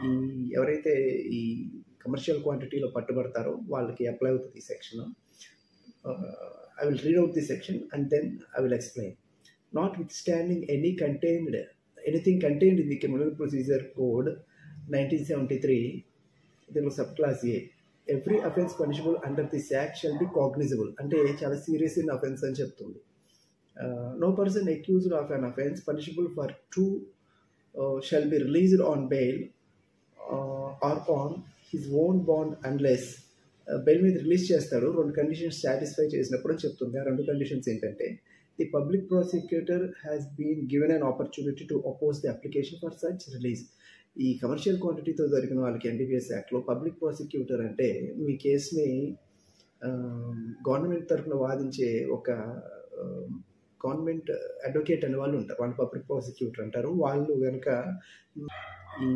ఈ ఎవరైతే ఈ కమర్షియల్ క్వాంటిటీలో పట్టుబడతారో వాళ్ళకి అప్లై అవుతుంది ఈ section. I will read out the section and then I will explain. Notwithstanding anything contained in the Criminal Procedure Code 1973, there was subclass A. Every offence punishable under this act shall be cognizable. అంటే చాలా serious in offence అని చెప్తుంది. No person accused of an offence punishable for 2 shall be released on bail or on his own bond unless bail మీద release చేస్తాడు 2 conditions satisfy చేసినప్పుడు అని చెప్తుంది. ఆ 2 కండిషన్స్ ఏంటంటే the public prosecutor has been given an opportunity to oppose the application for such release. ఈ commercial క్వాంటిటీతో దొరికిన వాళ్ళకి ఎన్డీపీఎస్ యాక్ట్లో పబ్లిక్ ప్రాసిక్యూటర్ అంటే మీ కేసుని గవర్నమెంట్ తరఫున వాదించే ఒక గవర్నమెంట్ అడ్వకేట్ అనే వాళ్ళు ఉంటారు, వాళ్ళు పబ్లిక్ ప్రాసిక్యూటర్ అంటారు. వాళ్ళు కనుక ఈ